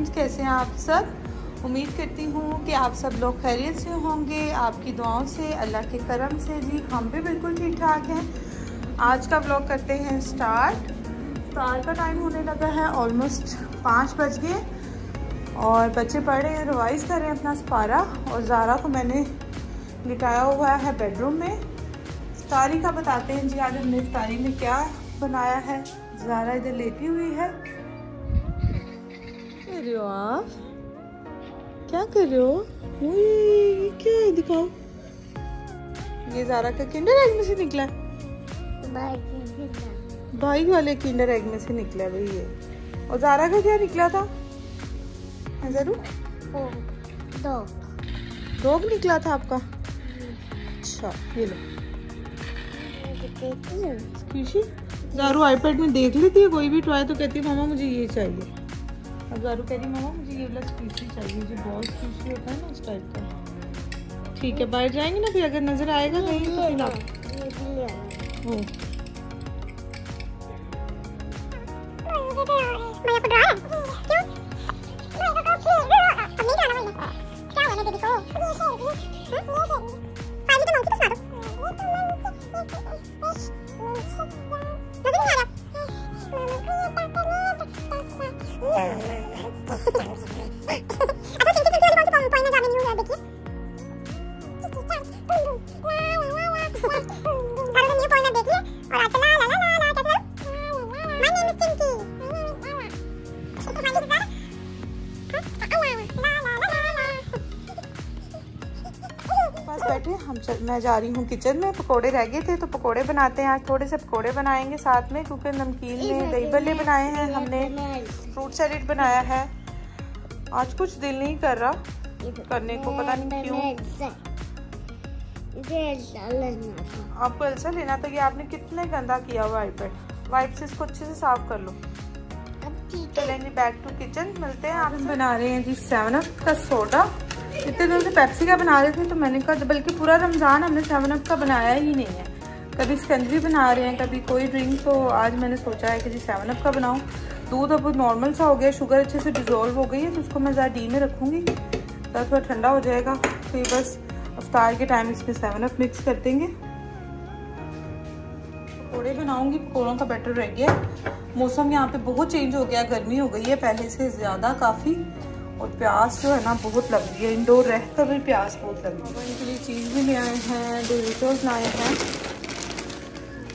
Friends, कैसे हैं आप सब। उम्मीद करती हूँ कि आप सब लोग खैरियत से होंगे, आपकी दुआओं से, अल्लाह के करम से। जी हम भी बिल्कुल ठीक ठाक हैं। आज का व्लॉग करते हैं स्टार्ट। स्टार का टाइम होने लगा है, ऑलमोस्ट 5 बज गए और बच्चे पढ़ रहे हैं, रिवाइज़ कर रहे हैं अपना सपारा। और ज़ारा को मैंने लिटाया हुआ है बेडरूम में। इफ्तारी का बताते हैं जी, आज हमने इफ्तारी में क्या बनाया है। ज़ारा इधर लेटी हुई है। अरे आप क्या कर रहे हो? ये क्या है, दिखाओ। ये ज़ारा का किंडर एग में से निकला है। भाई वाले किंडर एग में से निकला भाई ये। और ज़ारा का क्या निकला था? जरूर डॉग निकला था आपका। अच्छा ये लो। ज़ारू आईपैड में देख लेती है कोई भी टॉय तो कहती है मामा मुझे ये चाहिए। अब ज़ारू कह रही मामा मुझे ये वाला स्क्वीशी चाहिए, जो बॉल स्क्वीशी होता है ना उस टाइप का। ठीक है, बाहर जाएंगे ना, फिर अगर नजर आएगा कहीं तो फिर आप बैठे हम मैं जा रही हूँ किचन में। पकोड़े रह गए थे तो पकोड़े बनाते हैं। आज थोड़े से पकोड़े बनाएंगे साथ में, क्योंकि नमकीन में दही भल्ले बनाए हैं हमने, फ्रूट सैलेड बनाया है। आज कुछ दिल नहीं कर रहा करने को, पता नहीं क्यों। आपको एल्सा लेना तो ये आपने कितने गंदा किया हुआ आईपैड। वाइप से इसको अच्छे से साफ कर लो। चलेंगे बैक टू किचन, मिलते हैं। आप बना रहे हैं जी 7 अप का सोडा। इतने दिन से पेप्सी का बना रहे थे तो मैंने कहा, बल्कि पूरा रमज़ान हमने 7 अप का बनाया ही नहीं है। कभी स्कंजी बना रहे हैं, कभी कोई ड्रिंक। तो आज मैंने सोचा है कि जी 7 अप का बनाऊं। दूध अब नॉर्मल सा हो गया, शुगर अच्छे से डिज़ोल्व हो गई है, तो उसको मैं ज़रा डी में रखूँगी ताकि थोड़ा ठंडा हो जाएगा। फिर बस इफ्तार के टाइम इसमें 7 अप मिक्स कर देंगे। पकौड़े बनाऊँगी, पकौड़ों का बैटर रह गया। मौसम यहाँ पे बहुत चेंज हो गया, गर्मी हो गई है पहले से ज़्यादा काफ़ी। और प्यास जो है ना बहुत लग रही है, इंडोर रह कर भी प्यास बहुत लग रही है। इनके लिए चीज़ भी ले आए हैं, डोरिटोस लाए हैं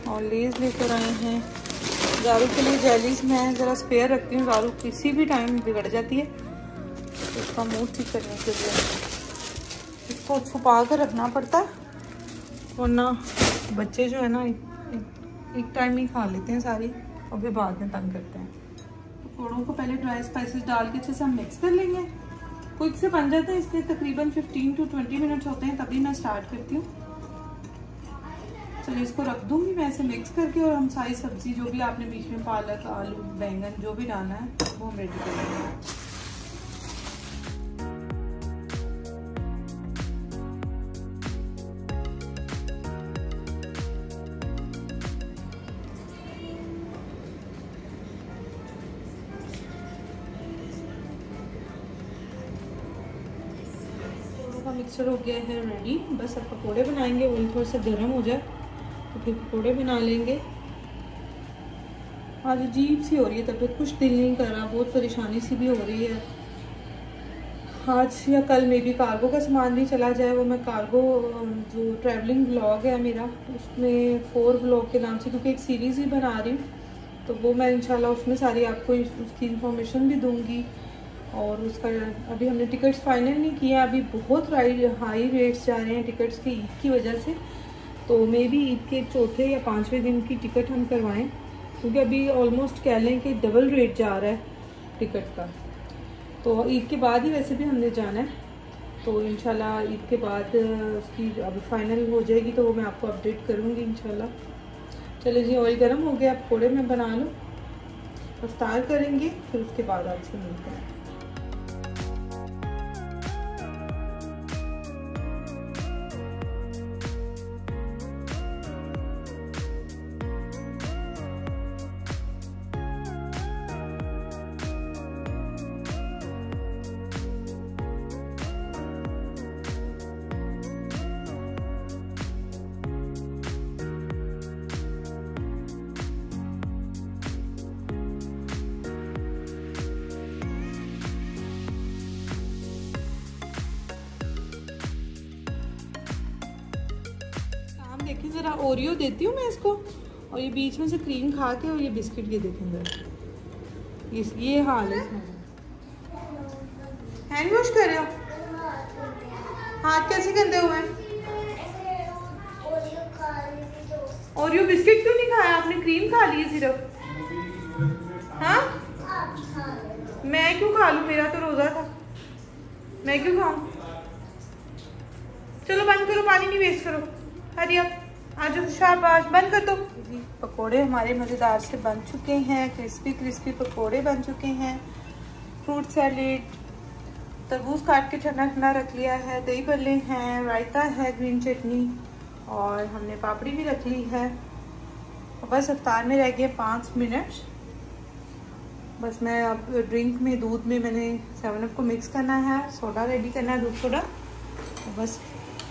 और लेज लेकर आए हैं। ज़ारू के लिए जेलीज मैं ज़रा स्पेयर रखती हूँ, ज़ारू किसी भी टाइम बिगड़ जाती है, तो उसका मूड ठीक करने के लिए इसको छुपा कर रखना पड़ता है, वरना बच्चे जो है ना एक टाइम ही खा लेते हैं सारी और फिर बाद में तंग करते हैं। पकौड़ों को पहले ड्राई स्पाइसेस डाल के अच्छे से हम मिक्स कर लेंगे। क्विक से बन जाते हैं, इसके तकरीबन 15 to 20 मिनट्स होते हैं, तभी मैं स्टार्ट करती हूँ। चलिए इसको रख दूँगी मैं ऐसे मिक्स करके, और हम सारी सब्जी जो भी आपने बीच में पालक, आलू, बैंगन जो भी डालना है वो हम रेडी कर लेंगे। मिक्सर हो गया है रेडी, बस अब पकोड़े बनाएंगे। वही थोड़ा सा गर्म हो जाए तो फिर पकोड़े बना लेंगे। आज अजीब सी हो रही है तबीयत, कुछ दिल नहीं कर रहा, बहुत परेशानी सी भी हो रही है। आज या कल में भी कार्गो का सामान भी चला जाए। वो मैं कार्गो जो ट्रैवलिंग व्लॉग है मेरा, उसमें 4 व्लॉग के नाम से, क्योंकि एक सीरीज़ ही बना रही हूँ, तो वो मैं इंशाल्लाह उसमें सारी आपको उसकी इंफॉर्मेशन भी दूँगी। और उसका अभी हमने टिकट्स फाइनल नहीं किया, अभी बहुत हाई रेट्स जा रहे हैं टिकट्स के ईद की वजह से। तो मे बी ईद के 4थे या 5वें दिन की टिकट हम करवाएं, क्योंकि अभी ऑलमोस्ट कह लें कि डबल रेट जा रहा है टिकट का। तो ईद के बाद ही वैसे भी हमने जाना है, तो इंशाल्लाह ईद के बाद उसकी अभी फाइनल हो जाएगी तो वो मैं आपको अपडेट करूँगी इंशाल्लाह। चलिए जी, ऑयल गर्म हो गया, पकौड़े मैं बना लूँ, इफ्तार करेंगे, फिर उसके बाद आपसे मिलते हैं। देखें ज़रा, ओरियो देती हूँ मैं इसको और ये बीच में से क्रीम खा के और ये बिस्किट ये देखें ज़रा, ये हाल है। हैंड वॉश कर रहे हो? हाथ कैसे गंदे हुए हैं? ओरियो बिस्किट क्यों नहीं खाया आपने? क्रीम खा ली सिर्फ? हाँ, मैं क्यों खा लूँ? मेरा तो रोज़ा था, मैं क्यों खाऊं? चलो बंद करो, पानी नहीं वेस्ट करो। हरी अब आज शाबाश, बंद कर दो। पकोड़े हमारे मज़ेदार से बन चुके हैं, क्रिस्पी क्रिस्पी पकोड़े बन चुके हैं। फ्रूट सैलेड, तरबूज काट के ठंडा ठंडा रख लिया है, दही भल्ले हैं, रायता है, ग्रीन चटनी और हमने पापड़ी भी रख ली है। बस इफ्तार में रह गए 5 मिनट। बस मैं अब ड्रिंक में, दूध में मैंने 7 अप को मिक्स करना है, सोडा रेडी करना है, दूध सोडा। तो बस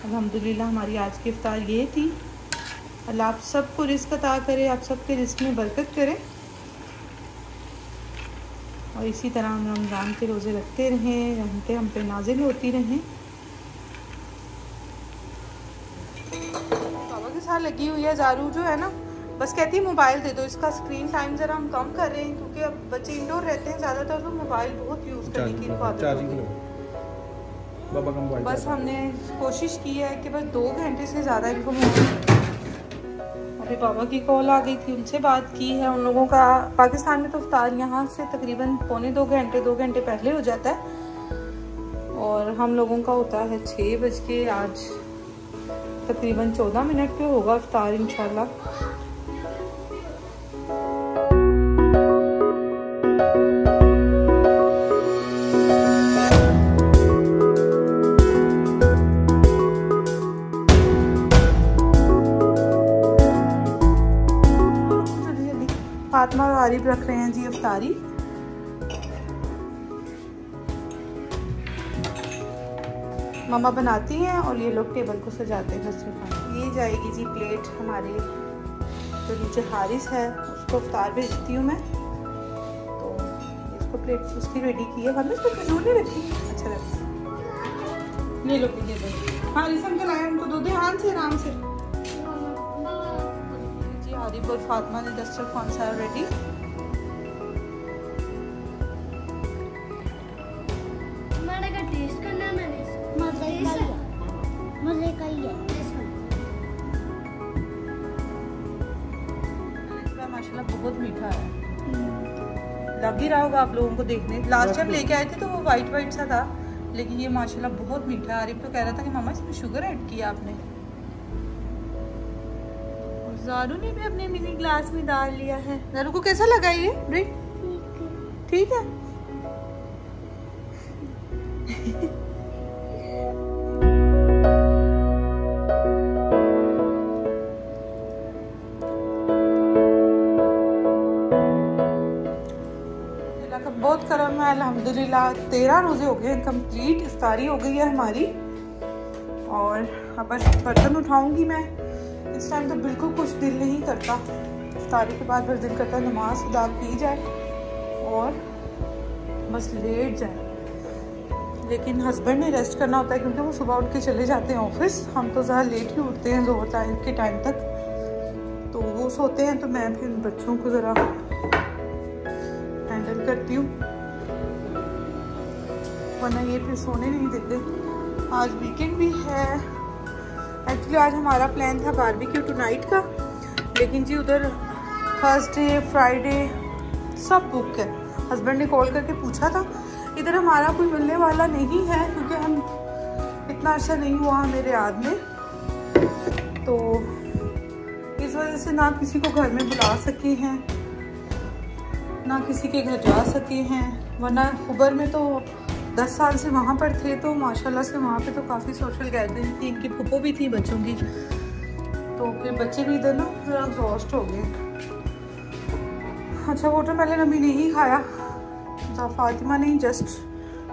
अल्हम्दुलिल्लाह हमारी आज की इफ्तार ये थी। अल्लाह आप सबको रिस्क अता करे, आप सबके रिस्क में बरकत करे और इसी तरह हम रमज़ान के रोज़े रखते रहें, रहमतें हम पे नाजिल होती रहें। बाबा के साथ लगी हुई है जारू जो है ना, बस कहती है मोबाइल दे दो, इसका स्क्रीन टाइम ज़रा हम कम कर रहे हैं क्योंकि अब बच्चे इंडोर रहते हैं ज़्यादातर, तो मोबाइल बहुत यूज़ करने की आदत होती है। बस हमने कोशिश की है कि बस 2 घंटे से ज़्यादा इनको अभी बाबा की कॉल आ गई थी, उनसे बात की है। उन लोगों का पाकिस्तान में तो इफ्तार यहाँ से तकरीबन 2 घंटे पहले हो जाता है और हम लोगों का होता है 6 बज के। आज तकरीबन 14 मिनट पे होगा इफ्तार इंशाल्लाह। फातिमा और आरिफ रख रहे हैं जी इफ्तारी। मम्मा बनाती हैं और ये लोग टेबल को सजाते हैं दस्तरखान। ये जाएगी जी प्लेट हमारे जो नीचे हारिस है उसको इफ्तार भेजती हूँ मैं, तो इसको प्लेट उसकी रेडी की है। हमने इसको खजूर नहीं रखी, अच्छा लगता। ये लोग टेबल हारिस अंकल आए, उनको दो ध्यान से आराम से। आरिफ और फातिमा ने दस्तरखान सा रेडी। मैंने का टेस्ट करना है, मैंने मजे का ही है। माशाल्लाह बहुत मीठा है, लग ही रहा होगा आप लोगों को देखने। लास्ट टाइम लेके आए थे तो वो वाइट सा था, लेकिन ये माशाल्लाह बहुत मीठा है। आरिफ तो कह रहा था कि मामा इसमें शुगर ऐड किया आपने। ज़ारू ने भी अपने मिनी ग्लास में डाल लिया है। ज़ारू को कैसा लगा ये ड्रिंक? ठीक है। बहुत करम है अल्हम्दुलिल्लाह। 13 रोजे हो गए कंप्लीट, इफ्तारी हो गई है हमारी। और अब बर्तन उठाऊंगी मैं। इस टाइम तो बिल्कुल कुछ दिल नहीं करता, इफ्तारी के बाद बस दिल करता है नमाज अदा की जाए और बस लेट जाए। लेकिन हस्बैंड ने रेस्ट करना होता है क्योंकि वो सुबह उठ के चले जाते हैं ऑफिस। हम तो ज़्यादा लेट ही उठते हैं ज़ोहर टाइम के टाइम तक, तो वो सोते हैं तो मैं फिर बच्चों को ज़रा हैंडल करती हूँ, वरना ये फिर सोने नहीं देते। आज वीकेंड भी है। एक्चुअली आज हमारा प्लान था बारबेक्यू टुनाइट का, लेकिन जी उधर थर्सडे फ्राइडे सब बुक है। हस्बैंड ने कॉल करके पूछा था, इधर हमारा कोई मिलने वाला नहीं है क्योंकि हम इतना अर्सा नहीं हुआ हमें याद में, तो इस वजह से ना किसी को घर में बुला सके हैं ना किसी के घर जा सके हैं। वरना खुबर में तो 10 साल से वहाँ पर थे, तो माशाल्लाह से वहाँ पे तो काफ़ी सोशल गैदरिंग थी। इनकी फूफो भी थी बच्चों की, तो फिर बच्चे भी इधर ना थोड़ा एग्जॉस्ट हो गए। अच्छा वाटरमेलन अभी नहीं खाया, तो फातिमा ने जस्ट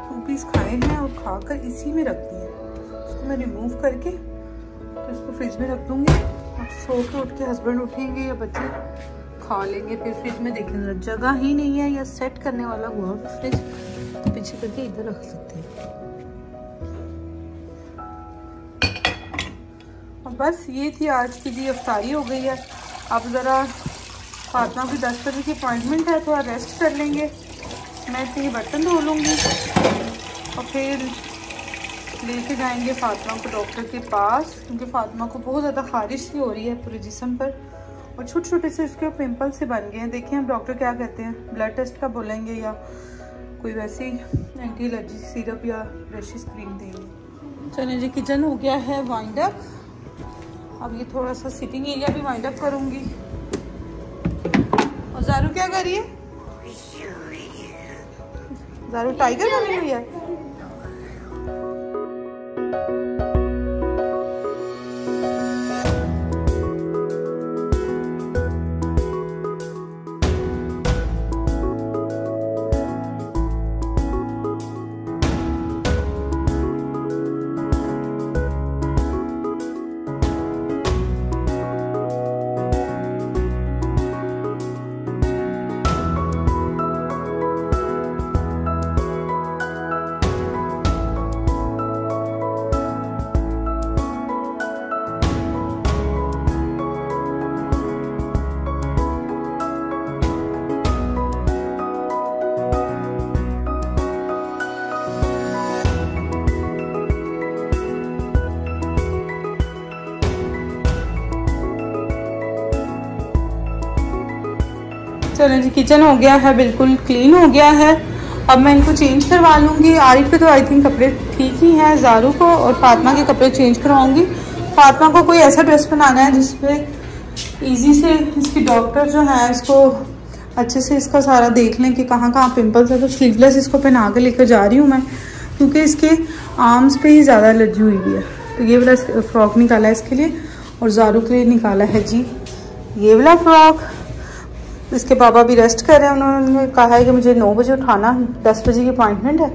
2 पीस खाए हैं और खाकर इसी में रख दिए। उसको मैं रिमूव करके तो इसको फ्रिज में रख दूँगी। अब सो के उठ के हस्बैंड उठेंगे या बच्चे खा लेंगे, फिर फ्रिज में देखेंगे। जगह ही नहीं है या सेट करने वाला हुआ फ्रिज, तो पीछे करके इधर रख सकते हैं। और बस ये थी आज की जी इफ्तारी हो गई है। अब ज़रा फातिमा की 10 बजे की अपॉइंटमेंट है, थोड़ा रेस्ट कर लेंगे। मैं इसे बर्तन धो लूँगी और फिर लेके जाएंगे फातिमा को डॉक्टर के पास, क्योंकि फातिमा को बहुत ज़्यादा खारिश सी हो रही है पूरे जिस्म पर और छोटे छोटे से इसके पिंपल से बन गए हैं। देखिए हम डॉक्टर क्या कहते हैं, ब्लड टेस्ट का बोलेंगे या कोई वैसी एंटी एलर्जी सिरप या ब्रशेस क्रीम देंगे। चलिए जी, किचन हो गया है वाइंड अप। अब ये थोड़ा सा सिटिंग एरिया भी वाइंड अप करूँगी। और ज़ारू क्या कर रही है? ज़ारू टाइगर बनी हुई है। चलो जी, किचन हो गया है, बिल्कुल क्लीन हो गया है। अब मैं इनको चेंज करवा लूँगी। आरिफ के तो आई थिंक कपड़े ठीक ही हैं, ज़ारू को और फातिमा के कपड़े चेंज करवाऊँगी। फातिमा को कोई ऐसा ड्रेस बनाना है जिसपे इजी से इसकी डॉक्टर जो है इसको अच्छे से इसका सारा देख लें कि कहाँ कहाँ पिंपल्स है। तो स्लीवलेस इसको पहना के लेकर जा रही हूँ मैं, क्योंकि इसके आर्म्स पे ही ज़्यादा एलर्जी हुई हुई है। तो ये वाला फ्रॉक निकाला है इसके लिए और ज़ारू के लिए निकाला है जी ये वाला फ्रॉक। इसके पापा भी रेस्ट कर रहे हैं, उन्होंने कहा है कि मुझे 9 बजे उठाना, 10 बजे की अपॉइंटमेंट है,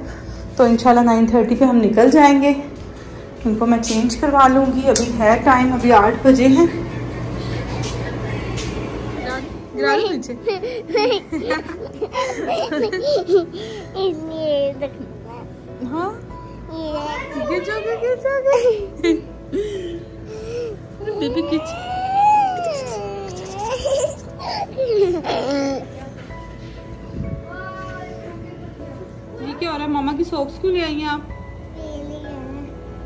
तो इंशाल्लाह 9:30 पे हम निकल जाएंगे। इनको मैं चेंज करवा लूँगी। अभी है टाइम, अभी 8 बजे हैं। नीचे हाँ गिर जाओगे बेबी किच। ये क्या हो रहा है? मामा की सॉक्स क्यों ले आई हैं आप?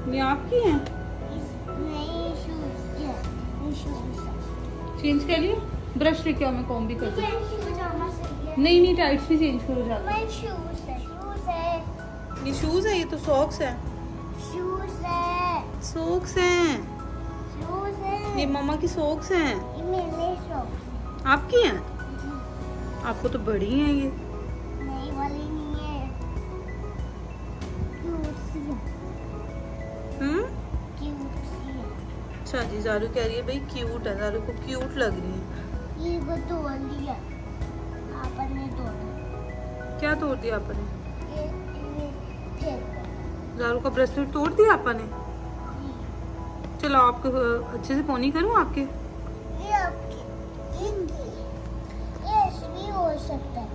ये आपकी हैं? चेंज कर लियो। ब्रश लेके आओ, मैं कॉम्ब भी कर दूँ। नहीं टाइट्स भी चेंज करो जाके। ये शूज है, ये तो सॉक्स है। सॉक्स हैं, ये मामा की सॉक्स हैं। आपकी हैं? आपको तो बड़ी हैं ये। नहीं वाली नहीं है, अच्छा जी, ज़ारू कह रही है भाई क्यूट है, ज़ारू को क्यूट लग रही है। ये वो तोड़ दिया आपने, तोड़ा। क्या तोड़ दिया आपने? ज़ारू का ब्रेसलेट तोड़ दिया आपने? चलो आपको अच्छे से पोनी करूं आपके? ये आपकी, ये भी हो सकता है।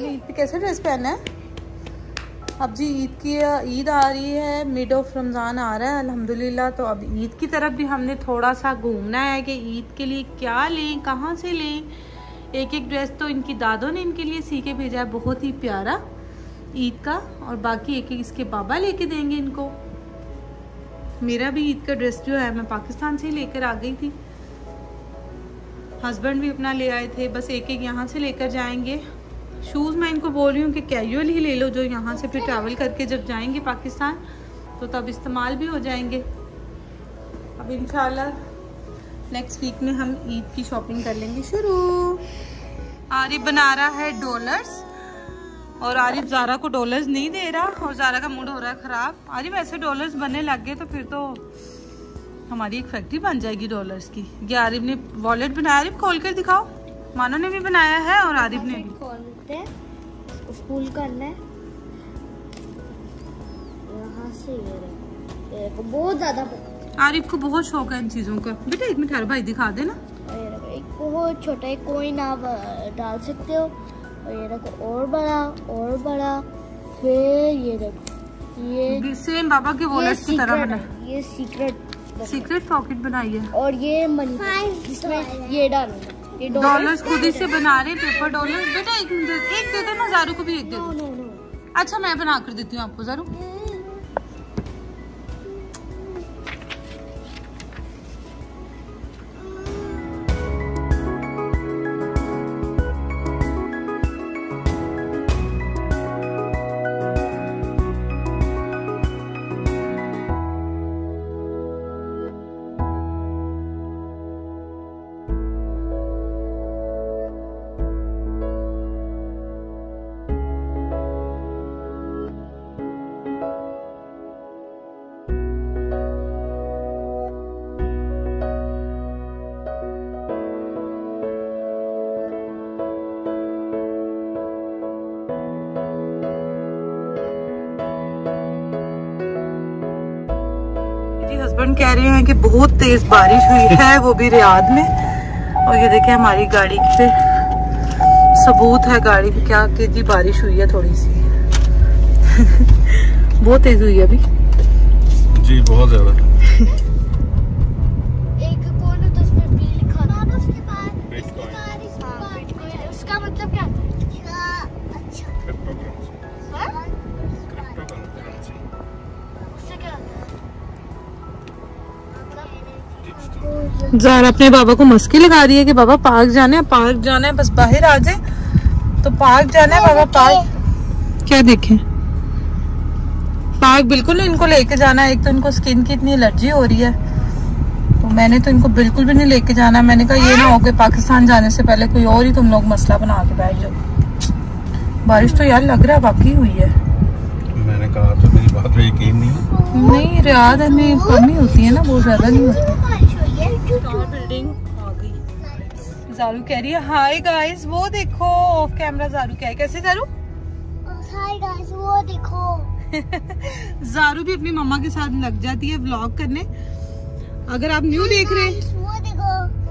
ईद पे कैसे ड्रेस पहना है? अब जी ईद आ रही है, मिड ऑफ रमज़ान आ रहा है अल्हम्दुलिल्लाह। तो अब ईद की तरफ भी हमने थोड़ा सा घूमना है कि ईद के लिए क्या लें, कहाँ से लें। एक ड्रेस तो इनकी दादों ने इनके लिए सी के भेजा है, बहुत ही प्यारा ईद का, और बाकी एक इसके बाबा लेके देंगे इनको। मेरा भी ईद का ड्रेस जो है मैं पाकिस्तान से ही लेकर आ गई थी, हस्बैंड भी अपना ले आए थे, बस एक यहाँ से लेकर जाएंगे। शूज़ मैं इनको बोल रही हूँ कि कैजुअल ही ले लो, जो यहाँ से फिर ट्रैवल करके जब जाएंगे पाकिस्तान तो तब इस्तेमाल भी हो जाएंगे। अब इंशाल्लाह नेक्स्ट वीक में हम ईद की शॉपिंग कर लेंगे शुरू। आरिफ बना रहा है डॉलर्स और आरिफ ज़ारा को डॉलर्स नहीं दे रहा और ज़ारा का मूड हो रहा है ख़राब। आरिफ ऐसे डॉलर्स बनने लग गए तो फिर तो हमारी एक फैक्ट्री बन जाएगी डॉलर्स की। ये आरिफ ने वॉलेट बनाया, आरिफ खोल कर दिखाओ। मानो ने भी बनाया है और आरिफ ने भी। खोलते हैं, फुल करना है यहाँ से। ये बहुत ज़्यादा आरिफ को बहुत शौक है इन चीज़ों का। बेटा एक मिनट भाई दिखा देना। एक बहुत छोटा एक कोइन आप डाल सकते हो और ये देखो और बड़ा, फिर ये देखो ये सेम बाबा के वॉलेट की तरह बना। ये सीक्रेट पॉकेट बनाई है। और ये मनी जिसमें ये डालूंगा, ये डॉलर्स खुद ही से बना रहे, पेपर डॉलर। बेटा एक दे दो ना, ज़ारू को भी एक दे दो। अच्छा मैं बना कर देती हूँ आपको ज़ारू। हस्बैंड कह रहे हैं कि बहुत तेज बारिश हुई है, वो भी रियाद में। और ये देखें हमारी गाड़ी पे सबूत है, गाड़ी पे क्या कि जी बारिश हुई है थोड़ी सी। बहुत तेज हुई है अभी जी, बहुत ज्यादा। एक कौन है तो उस पे बी लिखा था ना, उसके बाद बिटकॉइन। उसका मतलब क्या था? अच्छा उससे क्या ज़ारा अपने बाबा को मस्की लगा रही है कि बाबा पार्क जाना है, बस बाहर आ जाए तो पार्क जाना है बाबा। पार्क क्या देखें? पार्क बिल्कुल नहीं इनको लेके जाना है। एक तो इनको स्किन की इतनी एलर्जी हो रही है, तो मैंने तो इनको बिल्कुल भी नहीं लेके जाना। मैंने कहा ये ना हो कि पाकिस्तान जाने से पहले कोई और ही तुम लोग मसला बना के बैठ जाओ। बारिश तो यार लग रहा है वाकई हुई है। मैंने कहा तो मेरी बात पे यकीन नहीं रियाद में कमी होती है ना, बहुत ज्यादा नहीं होती। बिल्डिंग आ गई। ज़ारू कह रही है हाय गाइस, वो देखो ऑफ कैमरा ज़ारू क्या है। कैसे ज़ारू? हाय गाइस, वो देखो। ज़ारू भी अपनी मम्मा के साथ लग जाती है व्लॉग करने। अगर आप न्यू देख रहे हैं,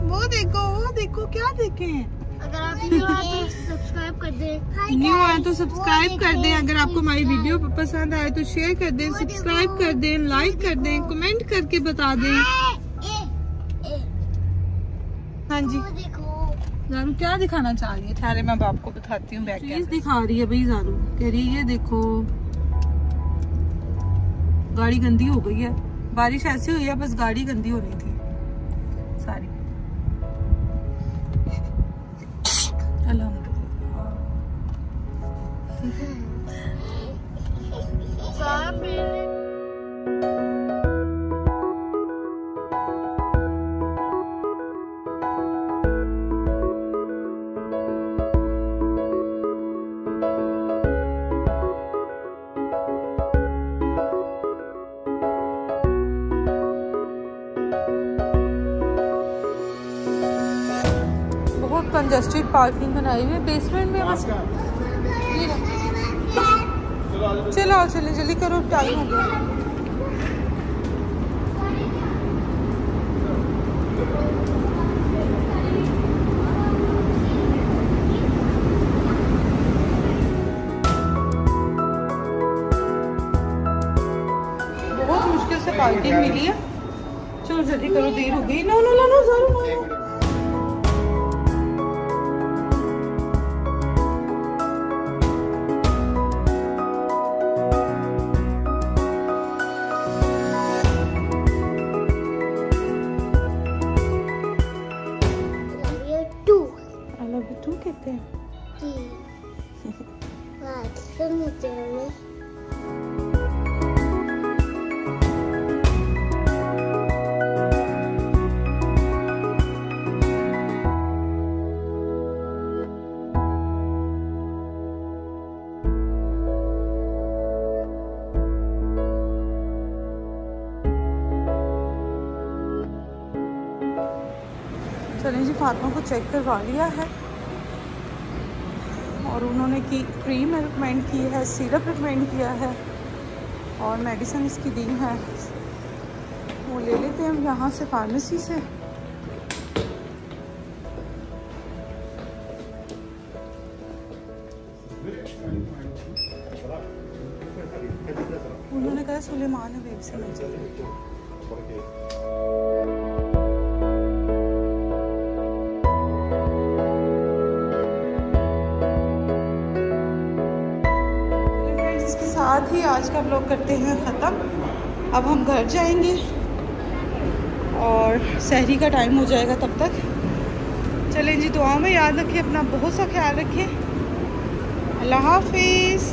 वो देखो क्या देखें। अगर आप न्यू आए तो सब्सक्राइब कर दें। न्यू आए तो सब्सक्राइब कर दें। अगर आपको हमारी वीडियो पसंद आए तो शेयर कर दें, सब्सक्राइब कर दें, लाइक कर दें, कमेंट करके बता दें। हाँ जी ज़ारू क्या दिखाना चाह रही है? ठहरे मैं आपको बताती हूँ। बैक चीज दिखा रही है भाई ज़ारू, कह रही है ये देखो गाड़ी गंदी हो गई है। बारिश ऐसी हुई है, बस गाड़ी गंदी होनी थी सारी। कंजस्टेड पार्किंग बनाई हुई है बेसमेंट में बस। चलो चले जल्दी करो, टाइम हो गया। बहुत मुश्किल से पार्किंग मिली है। चलो जल्दी करो, देर हो गई। नो नो नो नो ज़ारू नो। तू कहते हैं चलें जी, फातिमा को चेक करवा लिया है और उन्होंने की क्रीम रिकमेंड की है, सिरप रिकमेंड किया है और मेडिसिन इसकी दी है। वो ले लेते हैं हम यहाँ से फार्मेसी से। उन्होंने कहा सुलेमान हबीब से मिल जाए। इसके साथ ही आज का ब्लॉग करते हैं ख़त्म। अब हम घर जाएंगे और सहरी का टाइम हो जाएगा तब तक। चलें जी, दुआओं में याद रखें, अपना बहुत सा ख्याल रखें। अल्लाह हाफिज़।